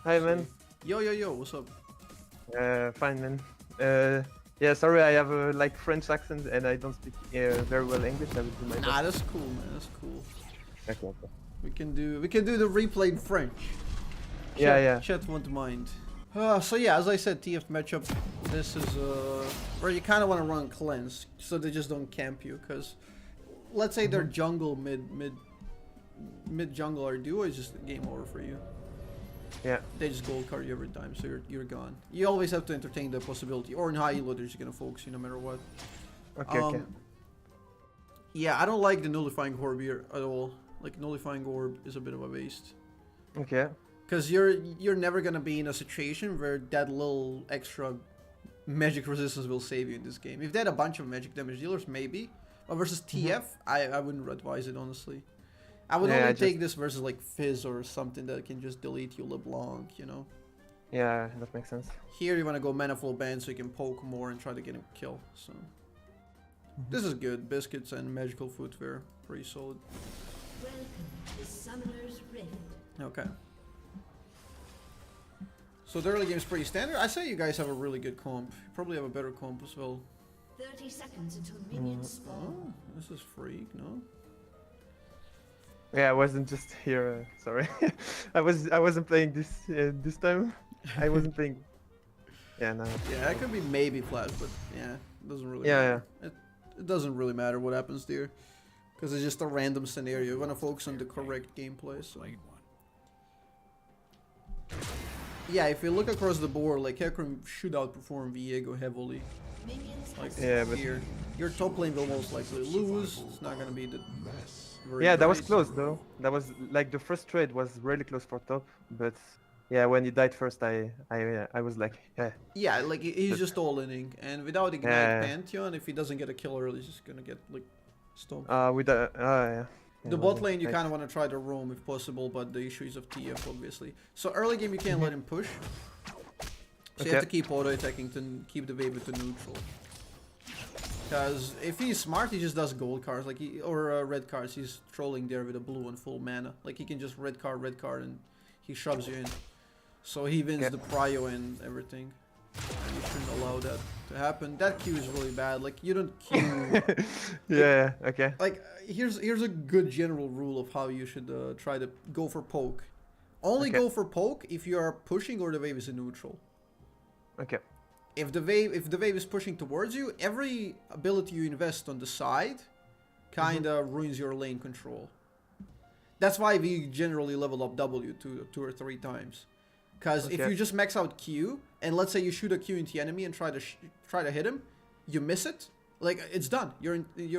Hi, man. Yo, what's up? Fine, man. Yeah, sorry, I have a like French accent and I don't speak very well English. I will do my best. Nah, that's cool, man. That's cool. Okay. We can do the replay in French. Yeah. Chat won't mind. So yeah, as I said, TF matchup. This is where you kind of want to run cleanse, so they just don't camp you. Cause let's say they're jungle mid jungle or duo, is just game over for you. Yeah. They just gold card you every time, so you're gone. You always have to entertain the possibility, or in high elo they're just gonna focus you no matter what. Okay. Yeah, I don't like the nullifying orb here at all. Like nullifying orb is a bit of a waste. Okay. Cause you're never gonna be in a situation where that little extra magic resistance will save you in this game. If they had a bunch of magic damage dealers, maybe. But versus TF, I wouldn't advise it honestly. I would only take this versus like Fizz or something that can just delete you LeBlanc, you know? Yeah, that makes sense. Here you wanna go mana full ban so you can poke more and try to get a kill. So this is good. Biscuits and magical footwear, pretty solid. Welcome to Summoner's Rift. Okay. So the early game is pretty standard. I say you guys have a really good comp. You probably have a better comp as well. 30 seconds until minions spawn. Oh, this is freak, no? Yeah, I wasn't just here. Sorry, I wasn't playing this time. I wasn't playing. Yeah, no. Yeah, it could be maybe flash, but yeah, it doesn't really. Yeah, matter. It doesn't really matter what happens there, because it's just a random scenario. You want to focus on the correct gameplay. So. Yeah, if you look across the board, like Hecarim should outperform Viego heavily. Minions Like Yeah, but here, your top lane will most likely lose. It's not gonna be the. yeah, that was nice. close though. That was like the first trade was really close for top, but yeah, when he died first, I was like, yeah. Yeah, like he's just all inning, and without Ignite Yeah. Pantheon, if he doesn't get a kill early, he's just gonna get like stomped. With the yeah. The bot lane you kind of want to try to roam if possible, but the issue is of TF obviously. So early game you can't let him push. So you have to keep auto attacking to keep the wave to neutral. Because if he's smart, he just does gold cards, like or red cards. He's trolling there with a blue and full mana. Like he can just red card, and he shoves you in. So he wins the prio and everything. And you shouldn't allow that to happen. That Q is really bad. Like you don't Q. Yeah. Okay. Like here's a good general rule of how you should try to go for poke. Only go for poke if you are pushing or the wave is in neutral. Okay. If the wave is pushing towards you, every ability you invest on the side kinda ruins your lane control. That's why we generally level up W two or three times. Because if you just max out Q, and let's say you shoot a Q into the enemy and try to hit him, you miss it, like it's done. Your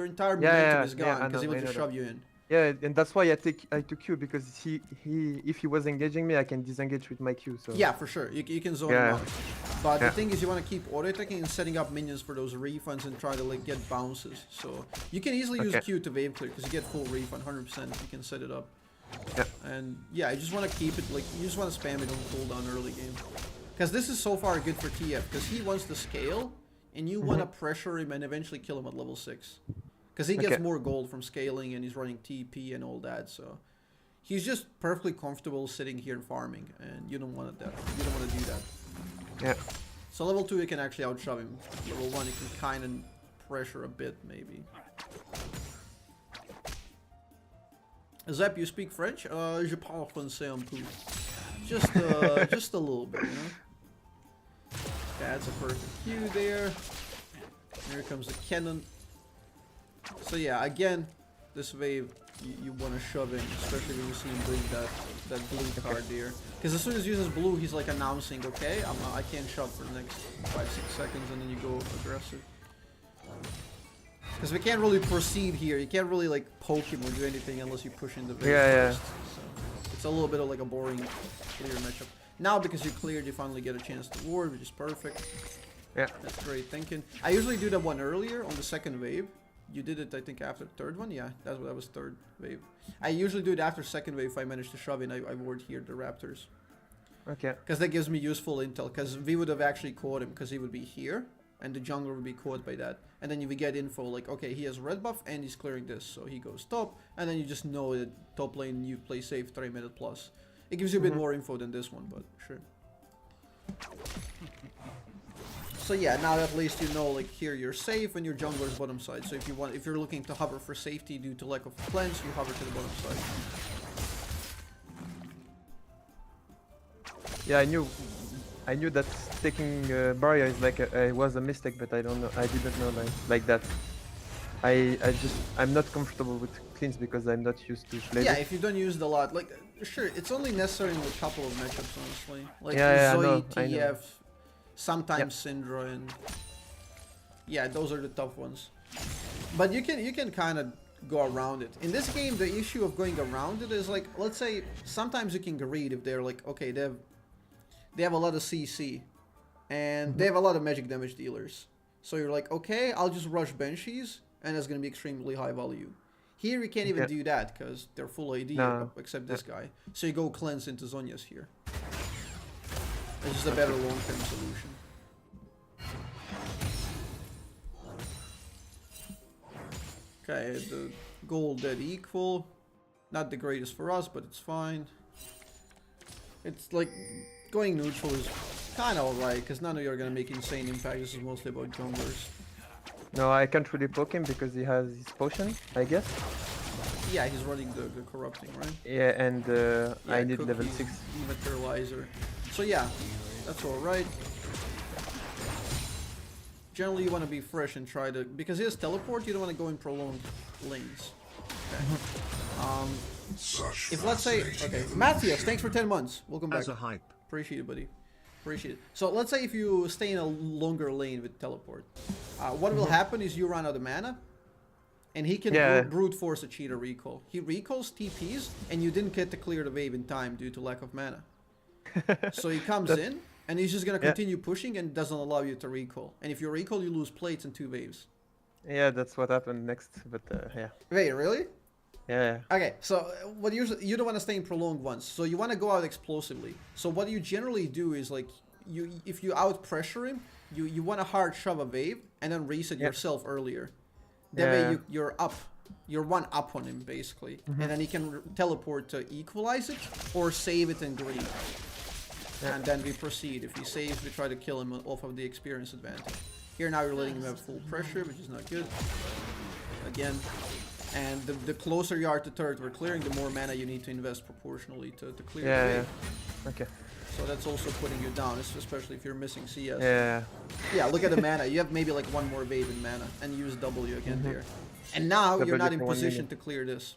entire momentum is gone because he will just shove you in. Yeah, and that's why I took Q, because if he was engaging me, I can disengage with my Q. So Yeah, for sure. You can zone him out. But the thing is, you want to keep auto attacking and setting up minions for those refunds and try to like get bounces. So you can easily use Q to wave clear because you get full refund 100%. You can set it up. Yeah. And yeah, you just want to keep it like you just want to spam it on cooldown early game. Because this is so far good for TF because he wants to scale and you want to pressure him and eventually kill him at level 6. Because he gets more gold from scaling and he's running TP and all that, so he's just perfectly comfortable sitting here and farming, and you don't want that. You don't want to do that. Yeah. So level 2 you can actually outshove him. Level 1 you can kind of pressure a bit maybe. Azzapp, you speak French? Je parle français un peu. Just a little bit, you know. That's a perfect Q there. Here comes the cannon. So yeah, again, this wave you want to shove in, especially when you see him bring that blue card there. Because as soon as he uses blue, he's like announcing, okay, I can't shove for the next 5-6 seconds, and then you go aggressive. Because we can't really proceed here. You can't really like poke him or do anything unless you push in the wave first. So it's a little bit of like a boring clear matchup. Now because you cleared, you finally get a chance to ward, which is perfect. Yeah. That's great thinking. I usually do that one earlier on the second wave. You did it, I think, after the third one? Yeah, that was third wave. I usually do it after second wave if I manage to shove in. I ward here the Raptors. Okay. Because that gives me useful intel. Because we would have actually caught him because he would be here. And the jungler would be caught by that. And then you would get info like, okay, he has red buff and he's clearing this. So he goes top. And then you just know that top lane you play safe 3 minute plus. It gives you a bit more info than this one, but sure. So yeah, now at least you know, like here you're safe and your jungler's bottom side. So if you're looking to hover for safety due to lack of cleanse, you hover to the bottom side. Yeah, I knew that taking barrier is like was a mistake, but I don't know. I didn't know like that. I'm not comfortable with cleans because I'm not used to play. Yeah, this. if you don't use it a lot, like sure, it's only necessary in a couple of matchups, honestly. Like Yeah, Zoe, I know. TF, sometimes Syndra, and yeah, those are the tough ones. But you can kind of go around it. In this game, the issue of going around it is like, let's say sometimes you can greed if they're like, okay, they have a lot of CC and they have a lot of magic damage dealers. So you're like, okay, I'll just rush Banshees and it's gonna be extremely high value. Here you can't even do that because they're full AD except this guy. So you go cleanse into Zhonya's here. It's just a better long-term solution. Okay, the gold dead equal. Not the greatest for us, but it's fine. It's like going neutral is kind of alright because none of you are gonna make insane impact. This is mostly about junglers. No, I can't really poke him because he has his potion, I guess. Yeah, he's running the corrupting, right? Yeah, and I need level cookies, 6. Materializer. So yeah, that's alright. Generally you want to be fresh and try to, because he has teleport, you don't want to go in prolonged lanes. Okay. If let's say, okay, Matthias, thanks for 10 months. Welcome back. As a hype. Appreciate it, buddy. Appreciate it. So let's say if you stay in a longer lane with teleport, what will happen is you run out of mana, and he can brute force a cheater recall. He recalls TPs, and you didn't get to clear the wave in time due to lack of mana. So he comes in, and he's just gonna continue pushing and doesn't allow you to recall. And if you recall, you lose plates in 2 waves. Yeah, that's what happened next, but yeah. Wait, really? Yeah. Okay, so what you don't want to stay in prolonged ones, so you want to go out explosively. So what you generally do is like if you out pressure him, you want to hard shove a wave and then reset yourself earlier. That way you're one up on him basically, and then he can teleport to equalize it or save it and greed. And then we proceed. If he saves, we try to kill him off of the experience advantage. Here now you're letting him have full pressure, which is not good. Again. And the closer you are to turret we're clearing, the more mana you need to invest proportionally to clear the wave. Okay. So that's also putting you down, especially if you're missing CS. Yeah, look at the mana. You have maybe like one more wave in mana, and use W again there. And now you're not in position to clear this.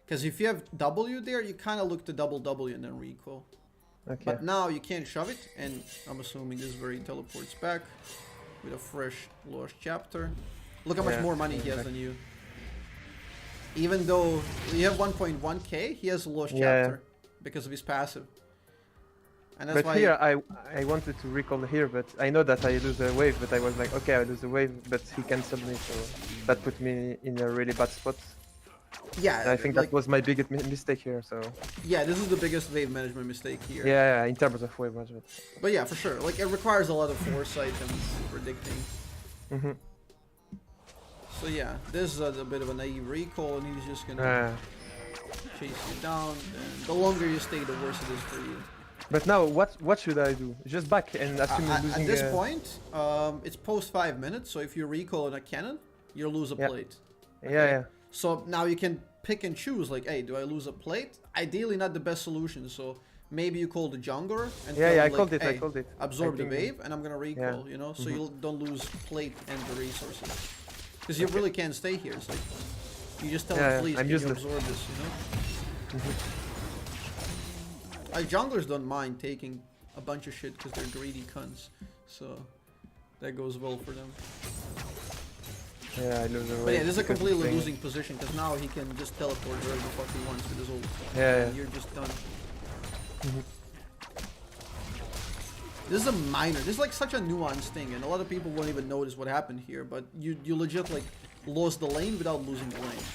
Because if you have W there, you kind of look to double W and then recall. Okay. But now you can't shove it, and I'm assuming this very teleports back with a fresh lost chapter. Look how much more money he has than you. Even though you have 1.1k, he has a lost chapter because of his passive. And that's why here I wanted to recall here, but I know that I lose a wave, but I was like, okay, I lose a wave, but he cancelled me, so that put me in a really bad spot. Yeah, and I think that was my biggest mistake here, so... Yeah, this is the biggest wave management mistake here. Yeah, in terms of wave management. But yeah, for sure. Like, it requires a lot of foresight and predicting. So yeah, this is a bit of a naive recall, and he's just gonna chase you down. And the longer you stay, the worse it is for you. But now, what should I do? Just back and assume losing... At this point, it's post 5 minutes, so if you recall on a cannon, you'll lose a plate. Okay? Yeah. So now you can pick and choose, like, hey, do I lose a plate? Ideally not the best solution, so maybe you call the jungler and tell him, I like, called it, hey, I called it. absorb the wave, and I'm gonna recall, you know, so you don't lose plate and the resources. Because you really can't stay here. It's like, you just tell him, please, can you absorb this, you know? Like, junglers don't mind taking a bunch of shit because they're greedy cunts. So, that goes well for them. Yeah, I lose the wave. But yeah, this is a completely losing position because now he can just teleport wherever the fuck he wants with his ult. And you're just done. This is a minor. This is like such a nuanced thing, and a lot of people won't even notice what happened here. But you legit like lost the lane without losing the lane,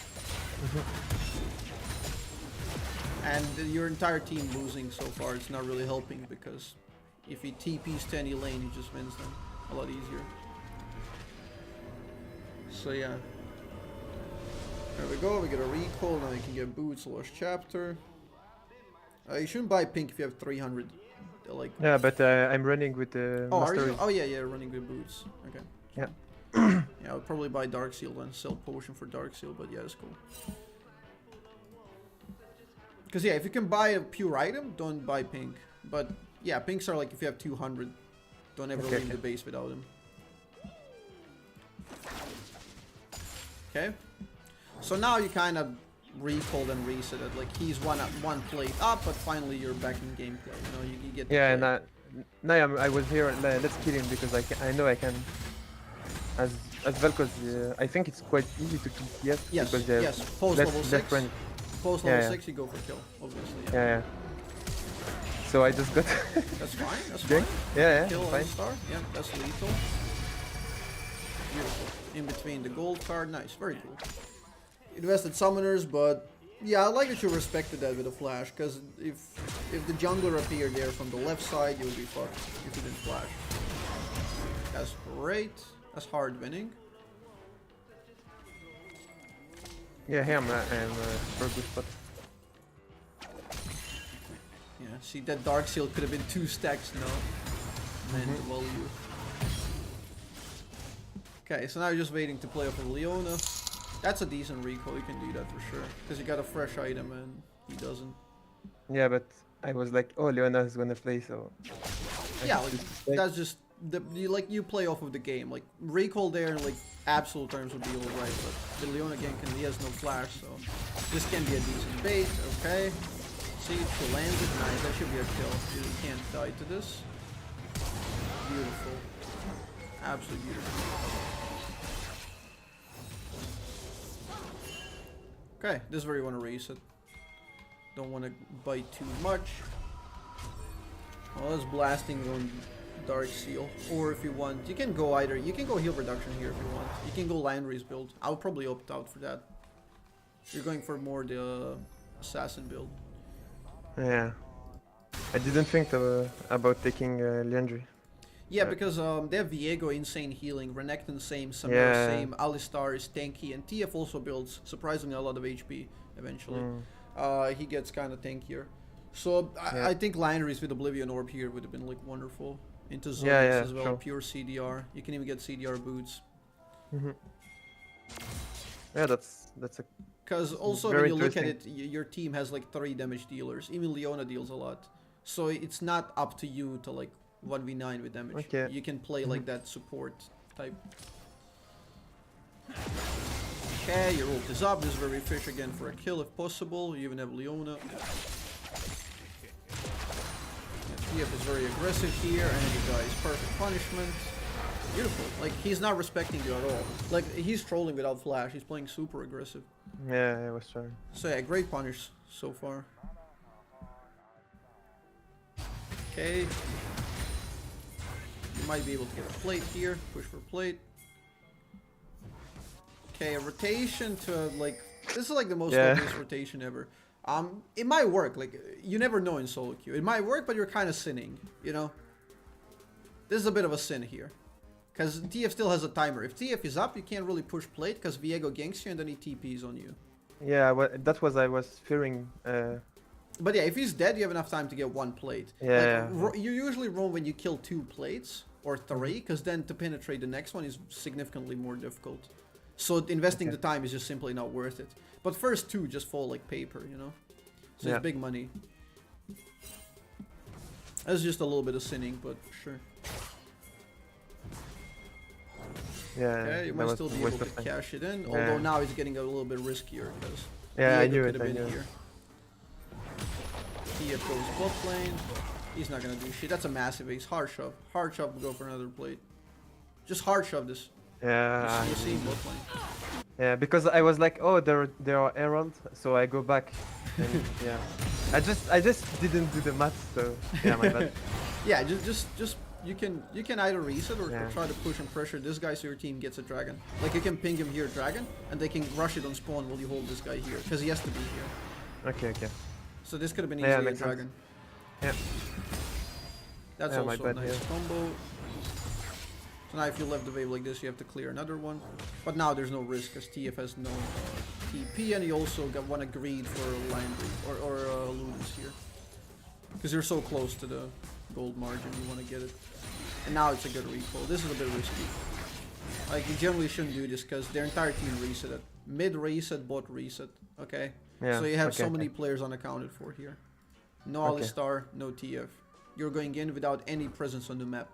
and your entire team losing so far. It's not really helping because if he TPs to any lane, he just wins them a lot easier. So yeah, there we go. We get a recall now. You can get boots, lost chapter. You shouldn't buy pink if you have 300. Like. Yeah, but I'm running with the Oh, are you? mastery. Oh yeah, yeah, running with boots. Okay. Yeah. Yeah, I'll probably buy Dark Seal and sell potion for Dark Seal, but yeah, that's cool. Because yeah, if you can buy a pure item, don't buy pink. But yeah, pinks are like if you have 200, don't ever leave the base without them. Okay. So now you kind of recalled and reset it. Like he's one plate up, but finally you're back in gameplay. You know, you get. Yeah, and now I was here. Let's kill him because I know I can. As Vel'Koz, I think it's quite easy to kill. Yes. Yes. Because Yes. Post level 6. Run. Post level 6, you go for kill. Obviously. Yeah. Yeah. So I just got. That's fine. That's Drink? fine. Yeah. Kill Fine. on star. Yeah, that's lethal. Beautiful. In between the gold card. Nice. Very cool. Invested summoners, but yeah, I like that you respected that with a flash, because if the jungler appeared there from the left side, you'll be fucked if you didn't flash. That's great. That's hard winning. Yeah, here I'm for a good spot. Yeah, see that Dark Seal could have been 2 stacks now. And the value. Okay, so now you're just waiting to play off of Leona. That's a decent recall, you can do that for sure. Because you got a fresh item and he doesn't. Yeah, but I was like, oh, Leona's gonna play, so. Yeah, like, that's just you play off of the game. Like recall there in like absolute terms would be alright, but the Leona gank and he has no flash, so this can be a decent bait. Okay, see, she lands it. Nice, that should be a kill. You can't die to this. Beautiful, absolutely beautiful. Okay, this is where you want to race it. Don't want to bite too much. Well, that's blasting on Dark Seal. Or if you want, you can go either. You can go heal reduction here if you want. You can go Landry's build. I'll probably opt out for that. You're going for more the assassin build. Yeah. I didn't think about taking Leandry. Yeah, because they have Viego, insane healing, Renekton same, Samir same, Alistar is tanky, and TF also builds surprisingly a lot of HP eventually. He gets kind of tankier. So I think Landry's with Oblivion Orb here would have been like wonderful. Into Zodiacs as well, pure CDR. You can even get CDR boots. Yeah, that's a. Because also when you look at it, your team has like 3 damage dealers. Even Leona deals a lot. So it's not up to you to like 1v9 with damage. Okay. You can play like that support type. Okay, your ult is up. This is where we fish again for a kill if possible. You even have Leona. TF is very aggressive here, and he dies. Perfect punishment. Beautiful. Like, he's not respecting you at all. Like, he's trolling without flash. He's playing super aggressive. Yeah, I was trying. So yeah, great punish so far. Okay. You might be able to get a plate here. Push for plate. Okay, a rotation to like... This is like the most obvious rotation ever. It might work. Like, you never know in solo queue. It might work, but you're kind of sinning, you know? This is a bit of a sin here. Because TF still has a timer. If TF is up, you can't really push plate because Viego ganks you and then he TPs on you. Yeah, well, that was I was fearing. But yeah, if he's dead, you have enough time to get 1 plate. Yeah. Like, you usually roam when you kill 2 plates or 3, because then to penetrate the next one is significantly more difficult. So investing the time is just simply not worth it. But first 2 just fall like paper, you know? So it's big money. That's just a little bit of sinning, but sure. Yeah, okay, you might still be able to cash it in, although now it's getting a little bit riskier because I knew could it. have been here. TF goes bot lane. He's not gonna do shit. That's a massive ace. Hard shove. Hard shove will go for another plate. Just hard shove this. Yeah. You'll see bot lane. Yeah, because I was like, oh, there are errands, so I go back. And, yeah. I just didn't do the math, so yeah, my bad. Yeah, just you can either reset or try to push and pressure this guy so your team gets a dragon. Like you can ping him here dragon, and they can rush it on spawn while you hold this guy here, because he has to be here. Okay. So this could have been easily a dragon. Yeah. That's also a nice combo. So now if you left the wave like this, you have to clear another one. But now there's no risk, because TF has no TP, and he also got one agreed for Landry, or Ludens here. Because you're so close to the gold margin, you want to get it. And now it's a good recall. This is a bit risky. Like, you generally shouldn't do this because their entire team reset it. Mid reset, bot reset. Okay? Yeah, So you have okay, so many okay. players unaccounted for here. No Okay. Alistar, no TF. You're going in without any presence on the map.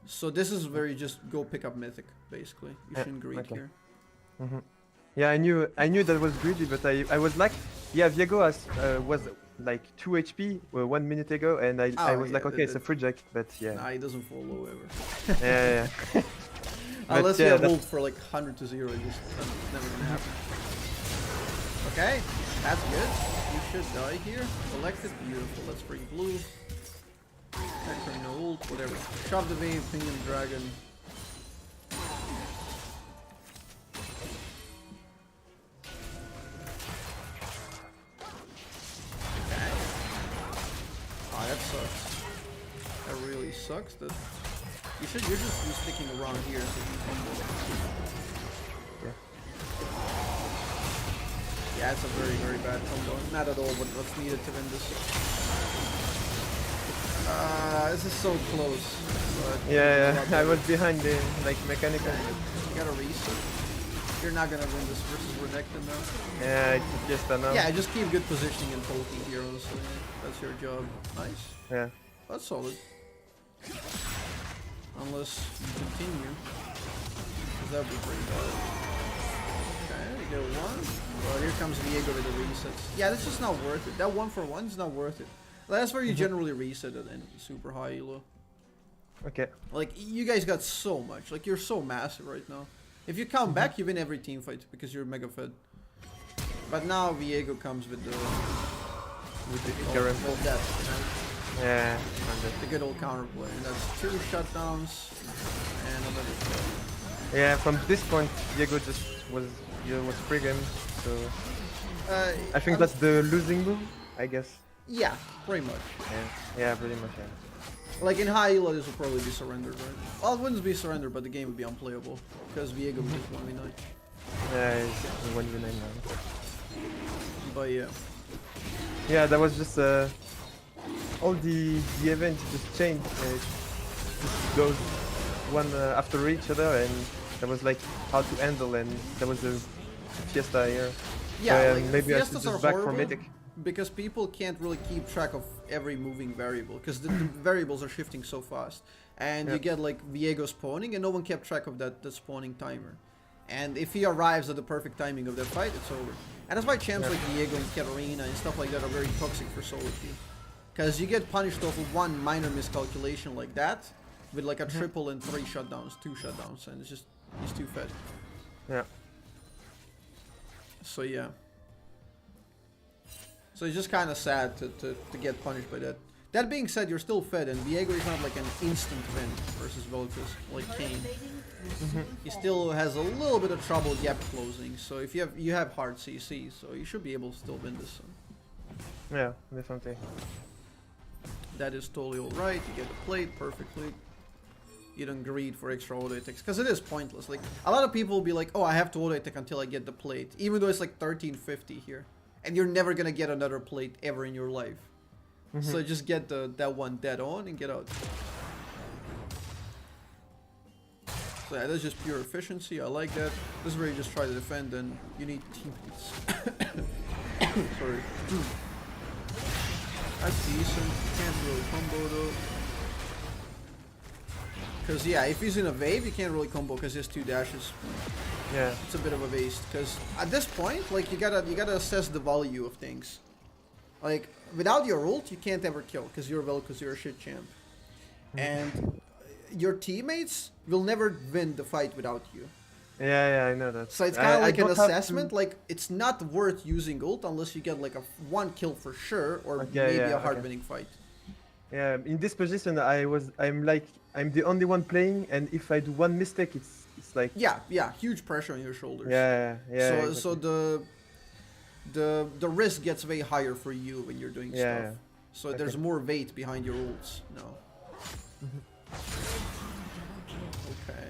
So this is where you just go pick up Mythic, basically. You Yeah, shouldn't greed okay. here. Yeah, I knew that was greedy, but I was like, yeah, Viego was like 2 HP 1 minute ago, and I Oh, was yeah, like, okay, it's a free jack, but yeah, Nah, he doesn't fall low ever. yeah, yeah. But Unless you yeah, have that- ult for like 100 to 0, just that's never gonna happen. Okay, that's good. You should die here. Collected, beautiful. Let's bring blue. Actually, no ult, whatever. Shove the wave, pinion dragon. Okay. Oh, that sucks. That really sucks. That you're just be sticking around here so you can combo. Yeah, it's a very, very bad combo. Not at all what's needed to win this. This is so close. But yeah, I was behind the like mechanical. You gotta reset. You're not gonna win this versus Renekton now. Yeah, it's just enough. Yeah, just keep good positioning and poking here, honestly. That's your job. Nice. Yeah. That's solid. Unless you continue. Because that would be pretty bad. Okay, you get one. Well, here comes Viego with the resets. Yeah, that's just not worth it. That 1-for-1 is not worth it. That's where you generally reset it and super high elo. Okay. Like, you guys got so much. Like, you're so massive right now. If you come back, you win every team fight because you're mega fed. But now Viego comes with the Current. well, that, you know, Yeah. the good old counterplay. And that's 2 shutdowns and another kill. Yeah. From this point, Diego just was free game, so I think that's the losing move, I guess. Yeah, pretty much. Yeah, pretty much. Yeah. Like in high elo, this will probably be surrendered, right? Well, it wouldn't be surrendered, but the game would be unplayable because Viego would just 1v9. Yeah, it's 1v9 now. But yeah, Yeah, that was just all the events just changed. It just goes one after each other, and that was like hard to handle, and there was a fiesta here. yeah. So, Like, maybe I should Fiestas just are back for horrible Mythic. because people can't really keep track of every moving variable because the variables are shifting so fast, and you get like Viego spawning, and no one kept track of that spawning timer. And if he arrives at the perfect timing of that fight, it's over. And that's why champs like Viego and Katarina and stuff like that are very toxic for solo queue. Because you get punished off of one minor miscalculation like that, with like a triple and 3 shutdowns, 2 shutdowns, and it's just, he's too fed. Yeah. So yeah. So it's just kind of sad to get punished by that. That being said, you're still fed, and Viego is not like an instant win versus Vel'Koz, like Kane. He still has a little bit of trouble gap closing, so if you have hard CC, so you should be able to still win this one. Yeah, definitely. That is totally alright, you get the plate perfectly. You don't greed for extra auto attacks, because it is pointless. Like, a lot of people will be like, oh, I have to auto attack until I get the plate, even though it's like 1350 here. And you're never gonna get another plate ever in your life. So just get that one dead on and get out. So yeah, that's just pure efficiency, I like that. This is where you just try to defend and you need teammates. Sorry. That's decent, can't really combo though. Cause yeah, if he's in a wave, you can't really combo because he has 2 dashes. Yeah. It's a bit of a waste, because at this point, like, you gotta assess the value of things. Like, without your ult, you can't ever kill, because you're Vel'Koz, you're a shit champ. And your teammates will never win the fight without you. Yeah, I know that. So it's kind of like an don't have to- assessment, like, it's not worth using ult unless you get like a 1 kill for sure, or Okay, maybe yeah, a hard okay. winning fight. Yeah, in this position, I'm the only one playing, and if I do one mistake, it's like. Yeah, huge pressure on your shoulders. Yeah. So the risk gets way higher for you when you're doing stuff. So Okay. there's more weight behind your ults now. Okay.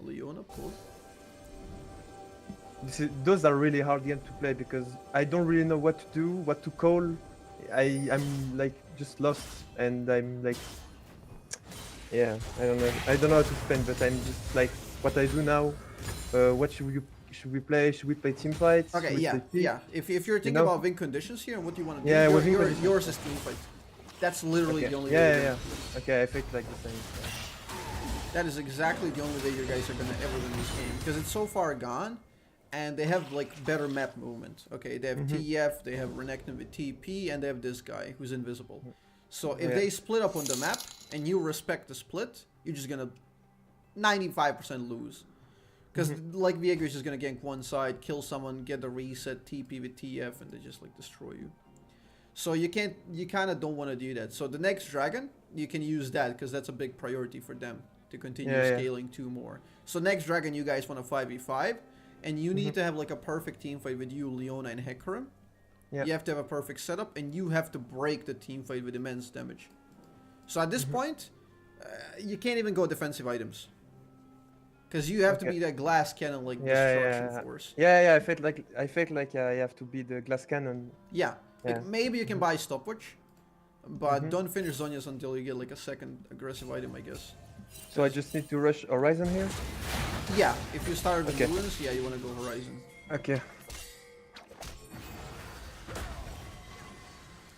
Leona pull. Those are really hard games to play because I don't really know what to do, what to call, I'm like just lost, and I'm like, yeah, I don't know. I don't know how to explain, but I'm just like, what I do now. What should we play? Should we play team fights? Okay, Should we yeah, play team? yeah. If you're thinking know? about win conditions here and what you want to do, Yeah, with win your, conditions. yours is team fight. That's literally Okay. the only Yeah, way. yeah, to yeah. win. Okay, I felt like the same. That is exactly the only way you guys are gonna ever win this game because it's so far gone, and they have like better map movement. Okay, they have TF, they have Renekton with TP, and they have this guy who's invisible. So if they split up on the map and you respect the split, you're just gonna 95% lose. Because like Viego's just gonna gank one side, kill someone, get the reset, TP with TF, and they just like destroy you. So you kind of don't want to do that. So the next dragon, you can use that because that's a big priority for them to continue scaling 2 more. So next dragon, you guys want a 5v5, and you need to have like a perfect team fight with you, Leona, and Hecarim. Yeah. You have to have a perfect setup, and you have to break the team fight with immense damage. So at this point, you can't even go defensive items. Because you have to be that glass cannon, like destruction force. Yeah, I felt like I have to be the glass cannon. Yeah. Like, maybe you can buy stopwatch, but don't finish Zhonya's until you get like a second aggressive item, I guess. So I just need to rush Horizon here? Yeah, if you start with ruins, yeah, you want to go Horizon. Okay.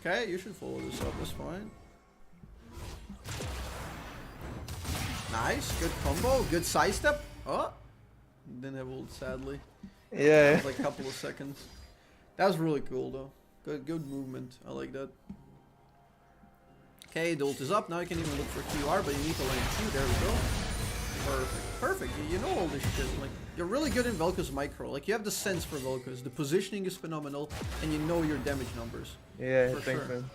Okay, you should follow this up, that's fine. Nice, good combo, good sidestep. Oh, didn't have ult, sadly. Yeah. It was like a couple of seconds. That was really cool though. Good movement, I like that. Okay, the ult is up, now you can even look for QR, but you need to land Q, there we go. Perfect, you know all this shit. Like, you're really good in Vel'Koz micro. Like, you have the sense for Vel'Koz. The positioning is phenomenal, and you know your damage numbers. Yeah, for thanks, sure. man.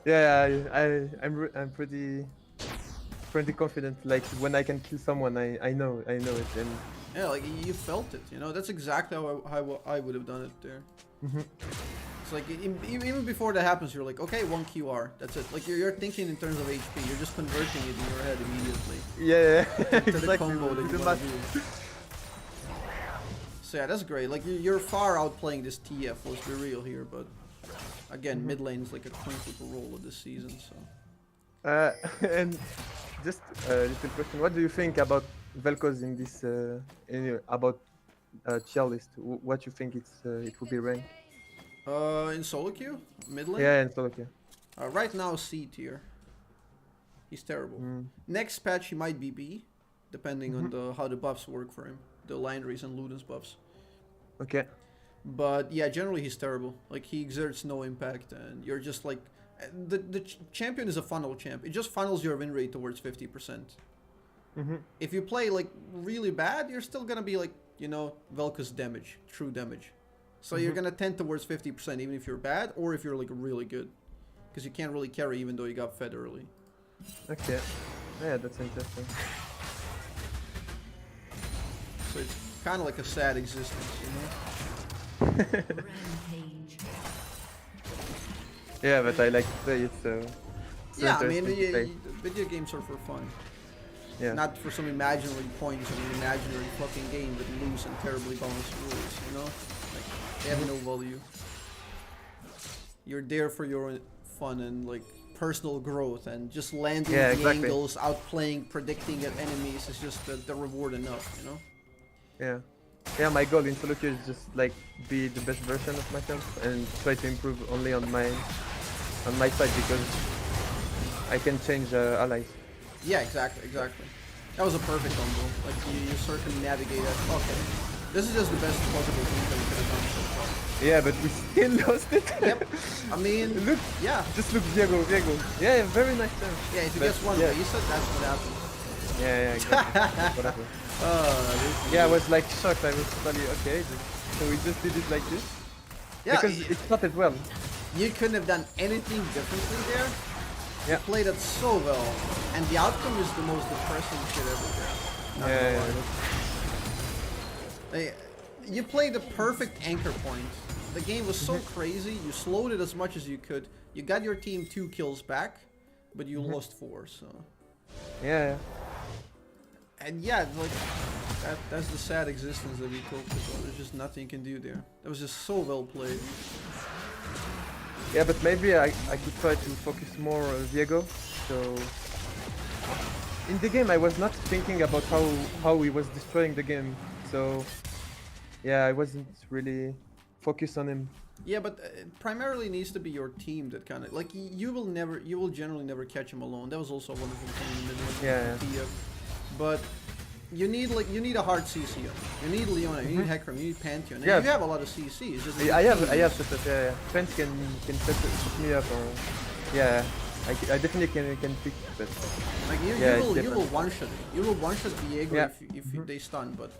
Yeah, I'm pretty confident. Like when I can kill someone, I know it. And Yeah, like you felt it. You know, that's exactly how I would have done it there. It's like even before that happens, you're like, okay, 1 QR, that's it. Like you're thinking in terms of HP. You're just converting it in your head immediately. yeah, To exactly. the combo that you want to do. So yeah, that's great. Like you're far outplaying this TF. Let's be real here, but again, mid lane is like a coin flipper role of this season. So. And just a little question: what do you think about Vel'Koz in this about tier list? What you think it will be ranked? In solo queue, mid lane. Yeah, and so okay. Right now C tier. He's terrible. Next patch he might be B, depending on how the buffs work for him, the Lineries and Luden's buffs. Okay. But yeah, generally he's terrible. Like he exerts no impact, and you're just like the champion is a funnel champ. It just funnels your win rate towards 50%. If you play like really bad, you're still gonna be like, you know, Vel'Koz damage, true damage. So you're gonna tend towards 50% even if you're bad or if you're like really good, because you can't really carry even though you got fed early. Okay. Yeah, that's interesting. So it's kind of like a sad existence, you know. Rampage. Yeah, but I like to play it, so. It's Yeah, I mean, interesting to play. video games are for fun. Yeah. Not for some imaginary points in an imaginary fucking game with loose and terribly balanced rules, you know? Like, they have no value. You're there for your own fun and, like, personal growth, and just landing the angles, outplaying, predicting at enemies is just the reward enough, you know? Yeah. Yeah, my goal in solo queue is just, like, be the best version of myself and try to improve only on my side, because I can change allies. Yeah, exactly. That was a perfect combo. Like, you circumnavigate it. Okay. This is just the best possible thing that we could have done so far. Yeah, but we still lost it. Yep. I mean, look. Yeah. Just look, Diego. Yeah, very nice turn. Yeah, if you get one reset, that's what happens. Yeah, exactly. Whatever. Yeah, I was like shocked. I was totally okay. So we just did it like this. Yeah. Because it started well. You couldn't have done anything differently there. Yeah. You played it so well, and the outcome is the most depressing shit ever there. Like, you played the perfect anchor point. The game was so crazy. You slowed it as much as you could. You got your team 2 kills back, but you lost 4. So. Yeah. And yeah, like that's the sad existence that we coped with. There's just nothing you can do there. That was just so well played. Yeah, but maybe I could try to focus more Viego. So in the game I was not thinking about how he was destroying the game. So yeah, I wasn't really focused on him. Yeah, but it primarily needs to be your team that kind of like you will generally never catch him alone. That was also one of the things in the Yeah. But you need a hard CC. You need Leona, you need Hecarim, you need Pantheon. And Yeah. you have a lot of CC. It's just I have set up. Yeah. Trent can set me up. Or yeah, I definitely can pick. But like yeah, you will one shot it. You will one shot Viego Yeah. if they stun, but.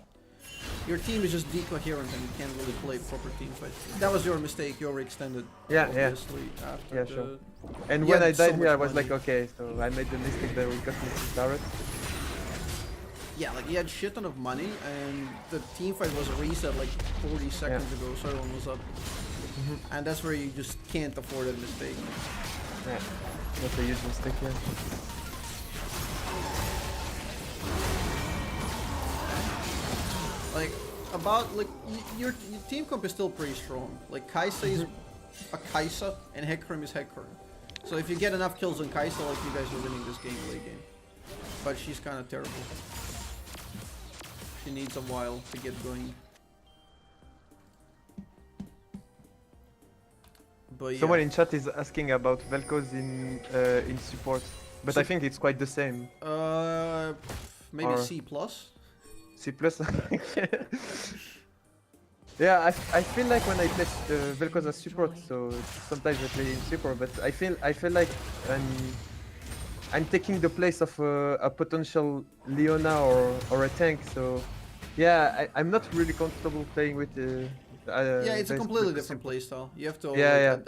Your team is just decoherent and you can't really play proper team fight. That was your mistake. You overextended. Yeah, obviously, after Yeah, the... sure. And You when had I so died here, I much was money. like, okay, so I made the mistake that we got me to turret. Yeah, like he had shit ton of money and the team fight was reset like 40 seconds ago, so everyone was up. And that's where you just can't afford a mistake. Yeah, that's a huge mistake here. Like, about, like, your team comp is still pretty strong. Like, Kai'Sa is a Kai'Sa and Hecarim is Hecarim. So if you get enough kills on Kai'Sa, like, you guys are winning this game late game. But she's kind of terrible. She needs a while to get going. But yeah. Someone in chat is asking about Vel'Koz in support, but I think it's quite the same. Maybe Or- C+. C+. Yeah, I feel like when I play Vel'Koz as support, so sometimes I play in support, but I feel like I'm taking the place of a potential Leona or a tank. So yeah, I'm not really comfortable playing with Yeah, it's a this completely Vel'Koz different support. playstyle. You have to Yeah,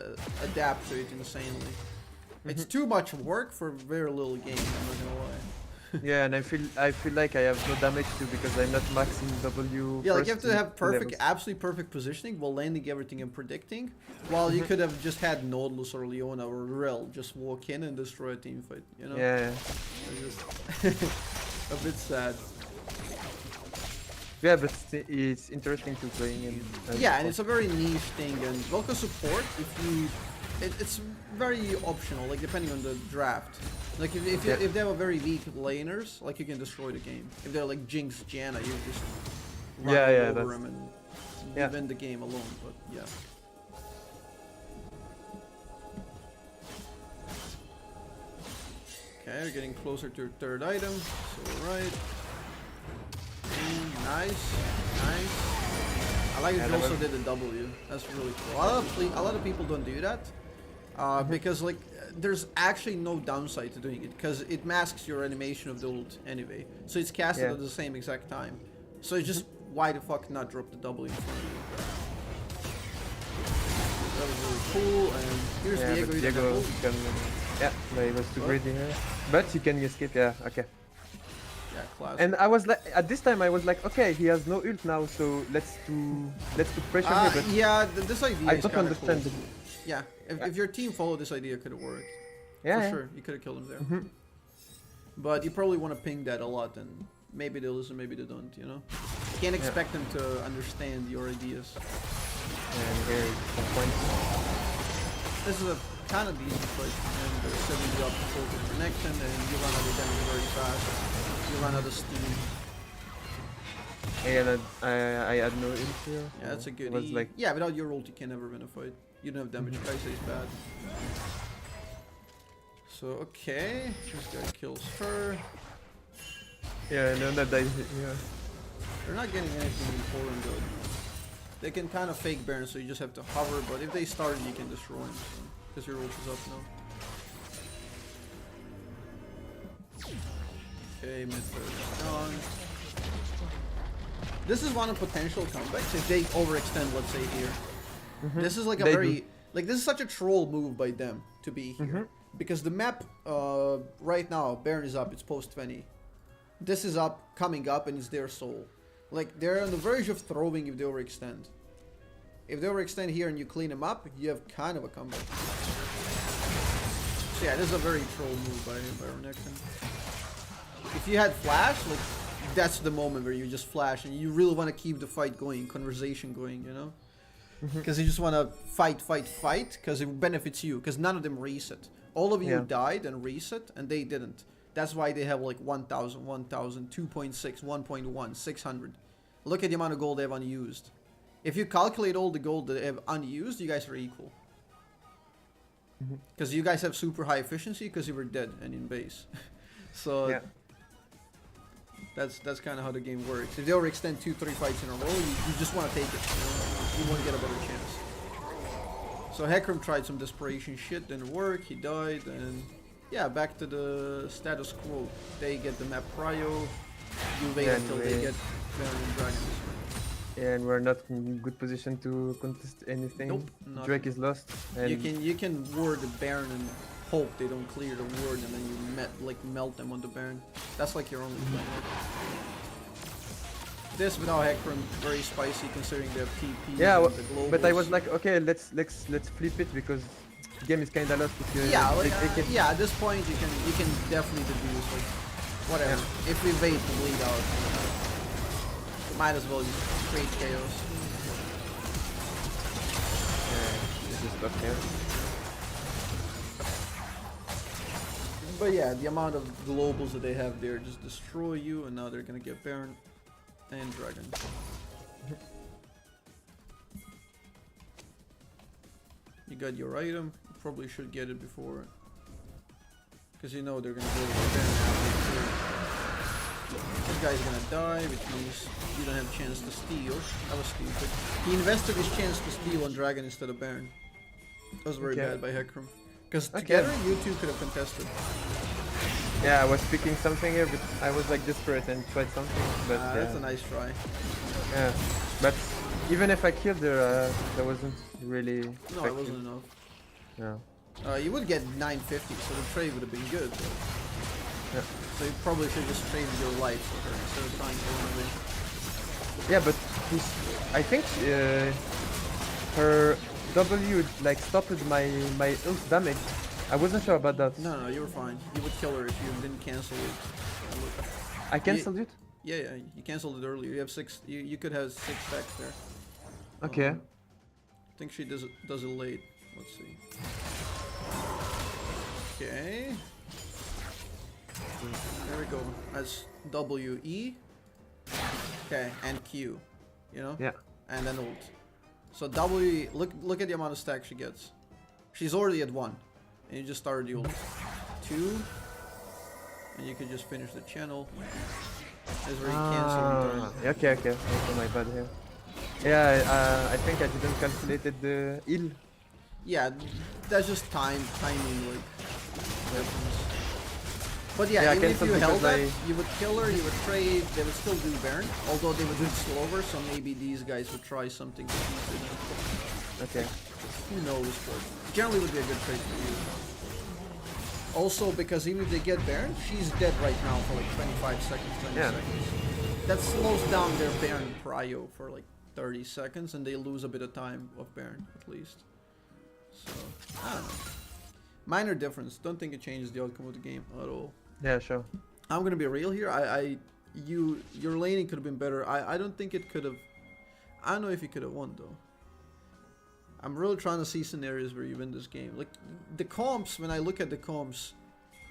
adapt to it insanely. It's too much work for very little game, I'm not gonna lie. Yeah, and I feel like I have no damage too because I'm not maxing W. Yeah, like you have first to have in perfect, levels. absolutely perfect positioning while landing everything and predicting, while you could have just had Nautilus or Leona or Rel just walk in and destroy a team fight, you know? Yeah. It's just a bit sad. Yeah, but it's interesting to play in. Yeah, and it's a very niche thing, and Vel'Koz support, if you... it's very optional, like depending on the draft. Like if they have a very weak laners, like you can destroy the game. If they're like Jinx, Janna, you just run over them and win the game alone, but yeah. Okay, we're getting closer to your third item, so right. Nice, nice. I like that you also did a W. That's really cool. A lot of people don't do that because like there's actually no downside to doing it because it masks your animation of the ult anyway. So it's casted at the same exact time. So it's just why the fuck not drop the W in front of you? That was really cool. And here's Diego. Diego can, but he was too greedy here. But he can escape. Yeah, okay. Yeah, classic. And I was like, at this time I was like, okay, he has no ult now, so let's put pressure here. But yeah, this idea I is don't kind of understand. cool. Yeah, if your team followed this idea, it could have worked. Yeah, For sure, you could have killed him there. But you probably want to ping that a lot, and maybe they listen, maybe they don't, you know? You can't expect them to understand your ideas. And here some points. This is a kind of easy fight, and they're setting you up to focus connection, and you run out of damage very fast. You run out of steam. And I had no ult here. Yeah, that's a good It was like, yeah, without your ult, you can never win a fight. You don't have damage, Kai'Sa is bad. So, okay, this guy kills her. yeah, no, that dies here. They're not getting anything important though. They can kind of fake Baron, so you just have to hover, but if they start, you can destroy them, because your ult is up now. Okay, mid is gone. This is one of potential comebacks if they overextend, let's say, here. This is like a like this is such a troll move by them to be here. Because the map right now, Baron is up, it's post 20. This is up, coming up, and it's their soul. Like, they're on the verge of throwing if they overextend. If they overextend here and you clean them up, you have kind of a comeback. So yeah, this is a very troll move by Renekton. If you had flash, like, that's the moment where you just flash and you really want to keep the fight going, conversation going, you know? Because you just want to fight, because it benefits you. Because none of them reset. All of you died and reset, and they didn't. That's why they have like 1,000, 1,000, 2.6, 1.1, 600. Look at the amount of gold they have unused. If you calculate all the gold that they have unused, you guys are equal. Because you guys have super high efficiency because you were dead and in base. So that's kind of how the game works. If they overextend 2-3 fights in a row, you just want to take it. You want to get a better chance. So Hecarim tried some desperation shit, didn't work, he died, and yeah, back to the status quo. They get the map prio, you wait until they get Baron and Dragons. And we're not in good position to contest anything. Nope, Drake is lost. And you can ward the Baron and hope they don't clear the ward, and then you melt them on the Baron. That's like your only plan. This without Hecarim, very spicy considering they have TP. Yeah, and the globals. but I was like, okay, let's flip it because the game is kind of lost. If you yeah, at this point you can definitely deduce like whatever. If we wait to bleed out, might as well just create chaos. This is stuck here. But yeah, the amount of globals that they have there just destroy you, and now they're gonna get Baron and Dragon. You got your item, you probably should get it before, because you know they're gonna go with the Baron after. This guy's gonna die, which means you don't have a chance to steal. That was stupid. He invested his chance to steal on Dragon instead of Baron. That was very bad by Hecarim. Because together, you two could have contested. Yeah, I was picking something here, but I was like desperate and tried something. But that's a nice try. Yeah, but even if I killed her, that wasn't really. No, effective. it wasn't enough. Yeah. You would get 950, so the trade would have been good. But... Yeah. So you probably should just trade your life for her instead of trying to run away. Yeah, but I think her W like stopped my ult damage. I wasn't sure about that. No, you were fine. You would kill her if you didn't cancel it. I cancelled it? Yeah, you cancelled it earlier. You have 6. You could have 6 stacks there. Okay. I think she does it late. Let's see. Okay. There we go. That's W, E. Okay, and Q. You know? Yeah. And then ult. So W, look at the amount of stacks she gets. She's already at 1. And you just started the ult. 2. And you could just finish the channel. That's where you cancel. Okay. Okay, my bad here. Yeah, I think I didn't calculate the heal. Yeah, that's just timing, like, weapons. But yeah, even if you held that, you would kill her, you would trade, they would still do Baron, although they would do it slower, so maybe these guys would try something stupid. Okay. Who knows, but generally would be a good trade for you. Also, because even if they get Baron, she's dead right now for like 25 seconds, 20 seconds. That slows down their Baron prio for like 30 seconds, and they lose a bit of time of Baron, at least. So, I don't know. Minor difference. Don't think it changes the outcome of the game at all. Yeah, sure. I'm gonna be real here. Your laning could have been better. I don't think it could have. I don't know if you could have won though. I'm really trying to see scenarios where you win this game. Like the comps, when I look at the comps,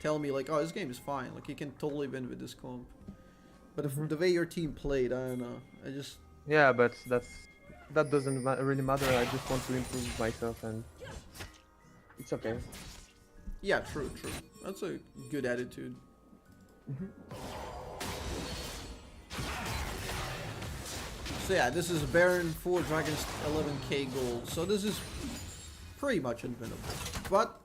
tell me like, oh, this game is fine. Like you can totally win with this comp. But if the way your team played, I don't know. I just. Yeah, but that doesn't really matter. I just want to improve myself, and it's okay. Yeah, true. That's a good attitude. So yeah, this is Baron 4 Dragons 11k gold. So this is pretty much unwinnable. But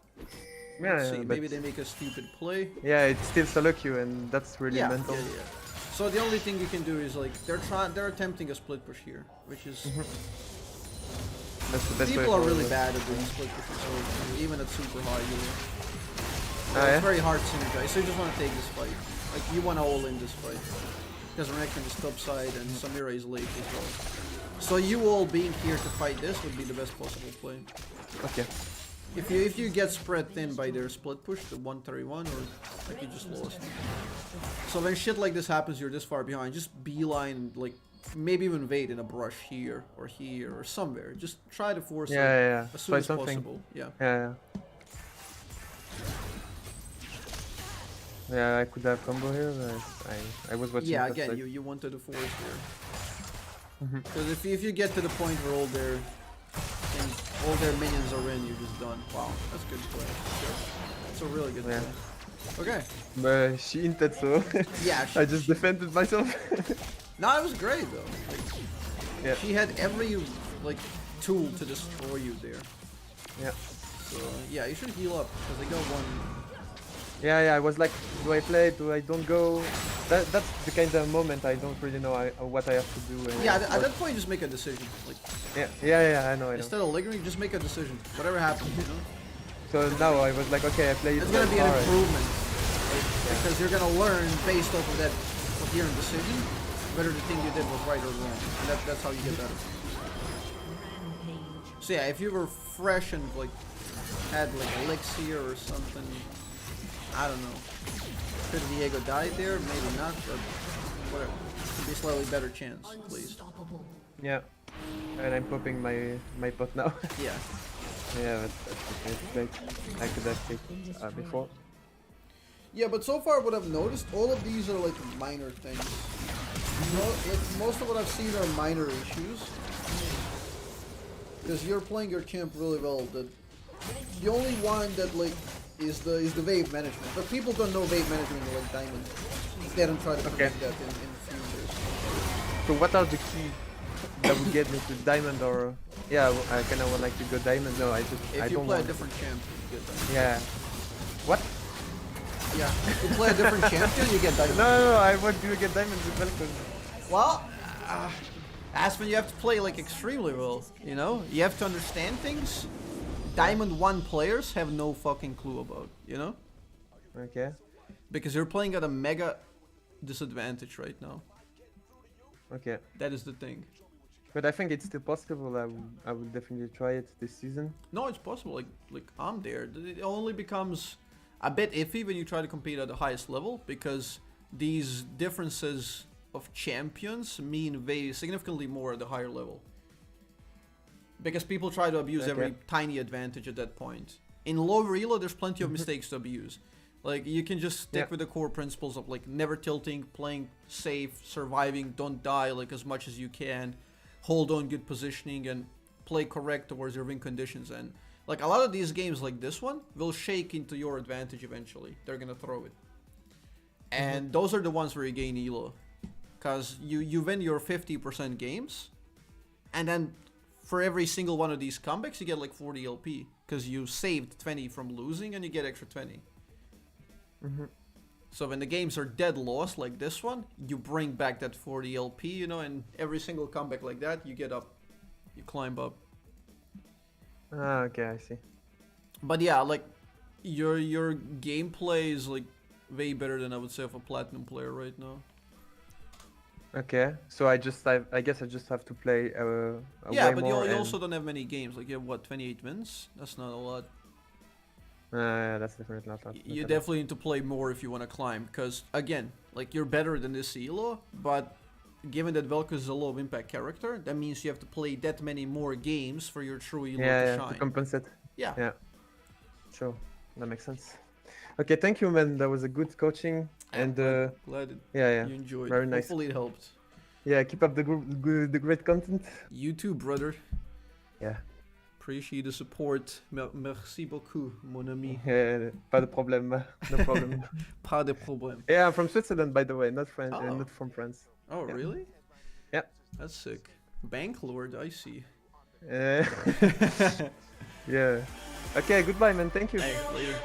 let's see, maybe they make a stupid play. Yeah, it still select you, and that's really mental. Yeah. So the only thing you can do is like they're attempting a split push here, which is that's the best people are really bad at doing split pushes, so even at super high it's very hard to synergize. So you just want to take this fight. Like you want to all in this fight. Because Renekton is top side and Samira is late as well. So you all being here to fight this would be the best possible play. Okay. If you get spread thin by their split push, the 131, or like you just lost. So when shit like this happens, you're this far behind. Just beeline, like maybe even wait in a brush here or somewhere. Just try to force it Yeah. as soon Try as something. possible. Yeah. Yeah. Yeah, I could have combo here, but I was watching. Yeah, that, again, like, you wanted to force there. Mhm. Because if you get to the point where all their minions are in, you're just done. Wow, that's good play. Sure. That's a really good Yeah. play. Okay. But she hinted, so Yeah. I just defended myself. No, it was great though. Like, Yeah. she had every like tool to destroy you there. Yeah. So yeah, you should heal up because they got one. Yeah, I was like, do I play? Do I don't go? That's the kind of moment I don't really know what I have to do. And Yeah, at that point, just make a decision. Like yeah, I know. instead of lingering, just make a decision. Whatever happens, you know. So now I was like, okay, I play it. It's gonna be an alright. improvement because you're gonna learn based off of that coherent decision whether the thing you did was right or wrong, and that's how you get better. Rampage. So yeah, if you were fresh and like had like elixir or something, I don't know. Could Diego die there? Maybe not, but whatever. Could be a slightly better chance, at least. Unstoppable. Yeah. And I'm popping my pot now. Yeah. Yeah, that's okay. It's like I could have taken before. Yeah, but so far what I've noticed, all of these are like minor things. Most of what I've seen are minor issues. Because you're playing your champ really well. The only one that like is the wave management. But people don't know wave management in like Diamond. They don't try to predict that in futures. So what are the keys that would get me to diamond or? Yeah, I kind of would like to go diamond. No, I If you don't play a want. different champ, you get Diamond. Yeah. What? Yeah. If you play a different champion, you get Diamond. No, I want to get diamond with Vel'Koz. Well, that's when you have to play like extremely well, you know? You have to understand things Diamond 1 players have no fucking clue about, you know? Okay. Because you're playing at a mega disadvantage right now. Okay. That is the thing. But I think it's still possible. I will definitely try it this season. No, it's possible. Like I'm there. It only becomes a bit iffy when you try to compete at the highest level because these differences of champions mean way significantly more at the higher level. Because people try to abuse every tiny advantage at that point. In low elo, there's plenty of mistakes to abuse. Like you can just stick with the core principles of like never tilting, playing safe, surviving, don't die like as much as you can, hold on good positioning and play correct towards your win conditions. And like a lot of these games like this one will shake into your advantage eventually. They're gonna throw it. And those are the ones where you gain elo. Cause you win your 50% games and then for every single one of these comebacks you get like 40 LP. Cause you saved 20 from losing and you get extra 20. So when the games are dead lost like this one, you bring back that 40 LP, you know, and every single comeback like that, you get up, you climb up. Ah, okay, I see. But yeah, like your gameplay is like way better than I would say of a platinum player right now. Okay, so I guess I just have to play Yeah, way but more you and- also don't have many games. Like you have what, 28 wins? That's not a lot. Yeah, that's definitely not. You definitely need to play more if you want to climb, because again, like you're better than this elo, but given that Vel'Koz is a low impact character, that means you have to play that many more games for your true elo to shine. To compensate. Yeah. Yeah, sure, that makes sense. Okay, thank you, man. That was a good coaching, and Glad yeah, you enjoyed. very nice. Hopefully it helped. Yeah, keep up the the great content. You too, brother. Yeah. Appreciate the support. Merci beaucoup, mon ami. Yeah, pas de problème, no problem. Pas de problème. Yeah, I'm from Switzerland, by the way, not Oh. not from France. Oh, Yeah. really? Yeah. That's sick. Bank lord, I see. Yeah. Okay, goodbye, man. Thank you. Hey, later.